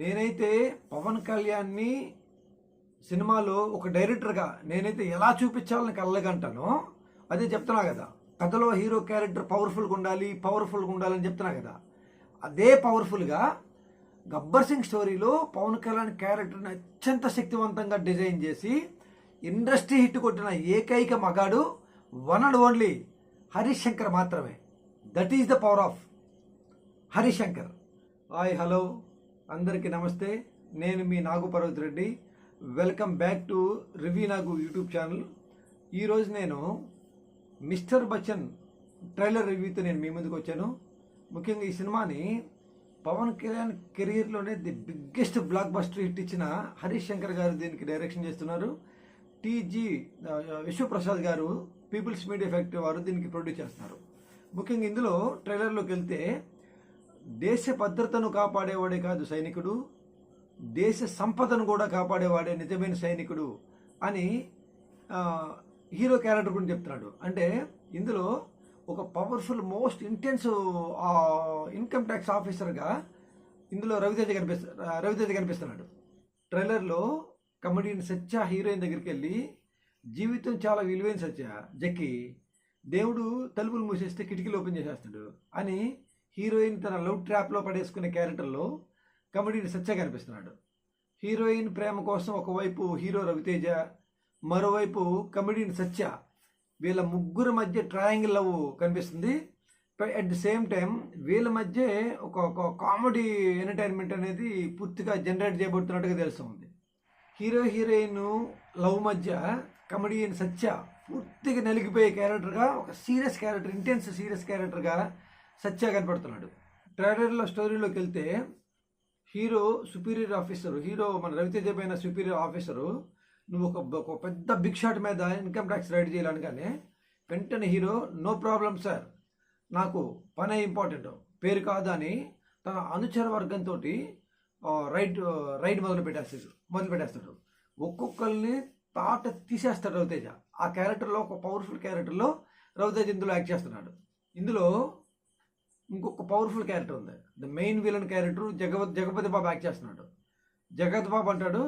నేనైతే పవన్ కళ్యాణ్ని సినిమాలో ఒక డైరెక్టర్గా నేనైతే ఎలా చూపించాలని కళ్ళగంటానో అదే చెప్తున్నా కదా. కథలో హీరో క్యారెక్టర్ పవర్ఫుల్గా ఉండాలని చెప్తున్నా కదా. అదే పవర్ఫుల్గా గబ్బర్ సింగ్ స్టోరీలో పవన్ కళ్యాణ్ క్యారెక్టర్ని అత్యంత శక్తివంతంగా డిజైన్ చేసి ఇండస్ట్రీ హిట్ కొట్టిన ఏకైక మగాడు one and only Harish Shankar మాత్రమే. That is the power of Harish Shankar. Hi, hello, అందరికీ నమస్తే. నేను మీ Nagu Parvat Reddy. Welcome back to review Nagu YouTube channel. ఈరోజు నేను మిస్టర్ బచ్చన్ ట్రైలర్ రివ్యూతో నేను మీ ముందుకు వచ్చాను. ముఖ్యంగా ఈ సినిమాని పవన్ కళ్యాణ్ కెరీర్లోనే the biggest blockbuster hit ఇచ్చిన హరీష్ శంకర్ గారు దీనికి డైరెక్షన్ చేస్తున్నారు. టీజీ విశ్వప్రసాద్ గారు పీపుల్స్ మీడియా ఫ్యాక్టరీ వారు దీనికి ప్రొడ్యూస్ చేస్తున్నారు. ముఖ్యంగా ఇందులో ట్రైలర్లోకి వెళ్తే దేశ భద్రతను కాపాడేవాడే కాదు సైనికుడు, దేశ సంపదను కూడా కాపాడేవాడే నిజమైన సైనికుడు అని హీరో క్యారెక్టర్ గురించి చెప్తున్నాడు. అంటే ఇందులో ఒక powerful most intense income tax ఆఫీసర్గా ఇందులో రవితేజ కనిపిస్తున్నాడు. ట్రైలర్లో కమెడియన్ సత్య హీరోయిన్ దగ్గరికి వెళ్ళి జీవితం చాలా విలువైన సత్య, జక్కి దేవుడు తలుపులు మూసేస్తే కిటికీలు ఓపెన్ చేసేస్తాడు అని హీరోయిన్ తన లవ్ ట్రాప్లో పడేసుకునే క్యారెక్టర్లో కమెడియన్ సత్య కనిపిస్తున్నాడు. హీరోయిన్ ప్రేమ కోసం ఒకవైపు హీరో రవితేజ, మరోవైపు కమెడియన్ సత్య, వీళ్ళ ముగ్గురు మధ్య ట్రయాంగిల్ లవ్ కనిపిస్తుంది. అట్ ది సేమ్ టైం వీళ్ళ మధ్య ఒక కామెడీ ఎంటర్టైన్మెంట్ అనేది పూర్తిగా జనరేట్ చేయబడుతున్నట్టుగా తెలుస్తుంది. హీరోయిన్ లవ్ మధ్య కమెడియన్ సత్య పూర్తిగా నలిగిపోయే క్యారెక్టర్గా, ఒక సీరియస్ క్యారెక్టర్, ఇంటెన్స్ సీరియస్ క్యారెక్టర్గా సత్య కనపడుతున్నాడు. ట్రైలర్లో స్టోరీలోకి వెళ్తే హీరో సుపీరియర్ ఆఫీసరు, హీరో మన రవితేజ పైన సుపీరియర్ ఆఫీసరు, నువ్వు ఒక పెద్ద బిగ్ షాట్ మీద ఇన్కమ్ ట్యాక్స్ రైడ్ చేయాలనగానే వెంటనే హీరో నో ప్రాబ్లం సార్, నాకు పనే ఇంపార్టెంట్, పేరు కాదు అని తన అనుచర వర్గంతో రైడ్ మొదలు పెట్టేస్తాడు. ఒక్కొక్కరిని తాట తీసేస్తాడు రవితేజ. ఆ క్యారెక్టర్లో ఒక పవర్ఫుల్ క్యారెక్టర్లో రవితేజ ఇందులో యాక్ట్ చేస్తున్నాడు. ఇందులో ఇంకొక పవర్ఫుల్ క్యారెక్టర్ ఉంది, the main villain character Jagapathi Babu act చేస్తున్నాడు. జగత్ బాబు అంటాడు,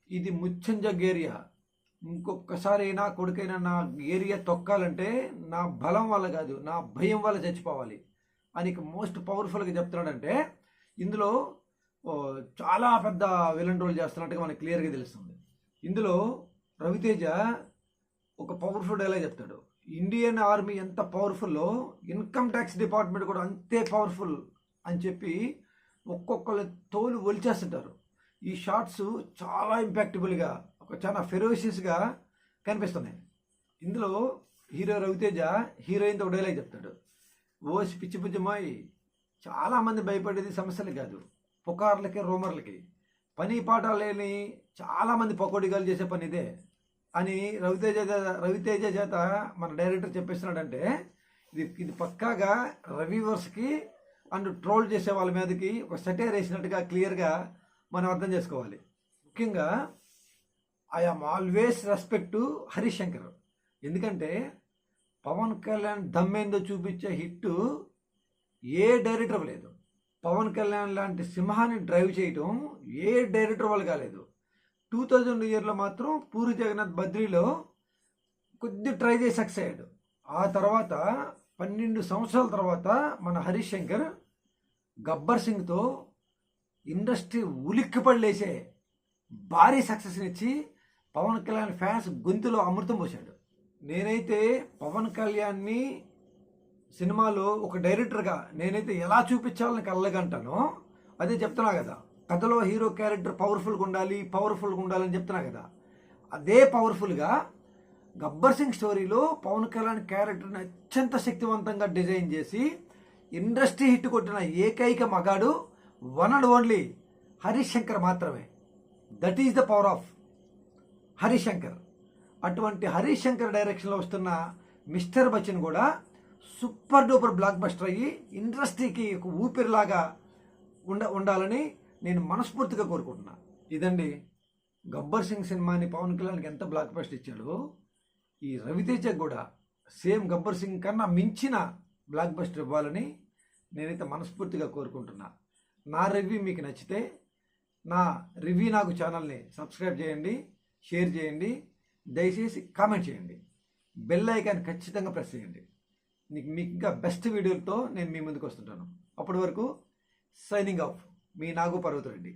ఇది ముచ్చంజగ్ ఏరియా, ఇంకొకసారి నా కొడుకైనా నా ఏరియా తొక్కాలంటే నా బలం వల్ల కాదు, నా భయం వల్ల చచ్చిపోవాలి అని మోస్ట్ పవర్ఫుల్గా చెప్తున్నాడంటే ఇందులో చాలా పెద్ద విలన్ రోల్ చేస్తున్నట్టుగా మనకు క్లియర్గా తెలుస్తుంది. ఇందులో రవితేజ ఒక పవర్ఫుల్ డైలాగ్ చెప్తాడు, ఇండియన్ ఆర్మీ ఎంత పవర్ఫుల్లో ఇన్కమ్ ట్యాక్స్ డిపార్ట్మెంట్ కూడా అంతే పవర్ఫుల్ అని చెప్పి ఒక్కొక్కరు తోలు ఒలిచేస్తుంటారు. ఈ షార్ట్స్ చాలా ఇంపాక్టబుల్గా, చాలా ఫెరోషియస్గా కనిపిస్తున్నాయి. ఇందులో హీరో రవితేజ హీరోయిన్తో ఒక డైలాగ్ చెప్తాడు, ఓసి పిచ్చి పిచ్చిమాయి, చాలామంది భయపడేది సమస్యలు కాదు, పుకార్లకి రూమర్లకి, పని పాట లేని చాలామంది పకోడిగాలు చేసే పని ఇదే అని రవితేజ చేత మన డైరెక్టర్ చెప్పేస్తున్నాడంటే ఇది పక్కాగా రివ్యూవర్స్కి అండ్ ట్రోల్ చేసే వాళ్ళ మీదకి ఒక సెటైర్ వేసినట్టుగా క్లియర్గా మనం అర్థం చేసుకోవాలి. ముఖ్యంగా I am always respect to Harish Shankar. ఎందుకంటే పవన్ కళ్యాణ్ దమ్మేందో చూపించే హిట్ ఏ డైరెక్టర్ లేదు. పవన్ కళ్యాణ్ లాంటి సింహాన్ని డ్రైవ్ చేయటం ఏ డైరెక్టర్ వాళ్ళు కాలేదు. 2000 ఇయర్లో మాత్రం పూరి జగన్నాథ్ బద్రీలో కొద్ది ట్రై చేసి సక్సెస్ అయ్యాడు. ఆ తర్వాత 12 సంవత్సరాల తర్వాత మన హరీష్ శంకర్ గబ్బర్ సింగ్తో ఇండస్ట్రీ ఉలిక్కిపడలేసే భారీ సక్సెస్ని ఇచ్చి పవన్ కళ్యాణ్ ఫ్యాన్స్ గొంతులో అమృతం పోశాడు. నేనైతే పవన్ కళ్యాణ్ని సినిమాలో ఒక డైరెక్టర్గా నేనైతే ఎలా చూపించాలని కళ్ళగంటానో అదే చెప్తున్నా కదా. కథలో హీరో క్యారెక్టర్ పవర్ఫుల్గా ఉండాలని చెప్తున్నా కదా. అదే పవర్ఫుల్గా గబ్బర్ సింగ్ స్టోరీలో పవన్ కళ్యాణ్ క్యారెక్టర్ని అత్యంత శక్తివంతంగా డిజైన్ చేసి ఇండస్ట్రీ హిట్ కొట్టిన ఏకైక మగాడు one and only Harish Shankar మాత్రమే. That is the power of Harish Shankar. అటువంటి హరీష్ శంకర్ డైరెక్షన్లో వస్తున్న మిస్టర్ బచ్చన్ కూడా సూపర్ డూపర్ బ్లాక్ బస్టర్ అయ్యి ఇండస్ట్రీకి ఒక ఊపిరిలాగా ఉండాలని నేను మనస్ఫూర్తిగా కోరుకుంటున్నా. ఇదండి గబ్బర్ సింగ్ సినిమాని పవన్ కళ్యాణ్కి ఎంత బ్లాక్ బస్టర్ ఇచ్చాడో ఈ రవితేజ కూడా సేమ్ గబ్బర్ సింగ్ కన్నా మించిన బ్లాక్ బస్టర్ ఇవ్వాలని నేనైతే మనస్ఫూర్తిగా కోరుకుంటున్నా. నా రివ్యూ మీకు నచ్చితే నా రివ్యూ నాకు ఛానల్ని సబ్స్క్రైబ్ చేయండి, షేర్ చేయండి, దయచేసి కామెంట్ చేయండి, బెల్ ఐకాన్ ఖచ్చితంగా ప్రెస్ చేయండి. మీకు ఇంకా బెస్ట్ వీడియోలతో నేను మీ ముందుకు వస్తుంటాను. అప్పటి వరకు సైనింగ్ ఆఫ్, మీ నాగు పర్వతరెడ్డి.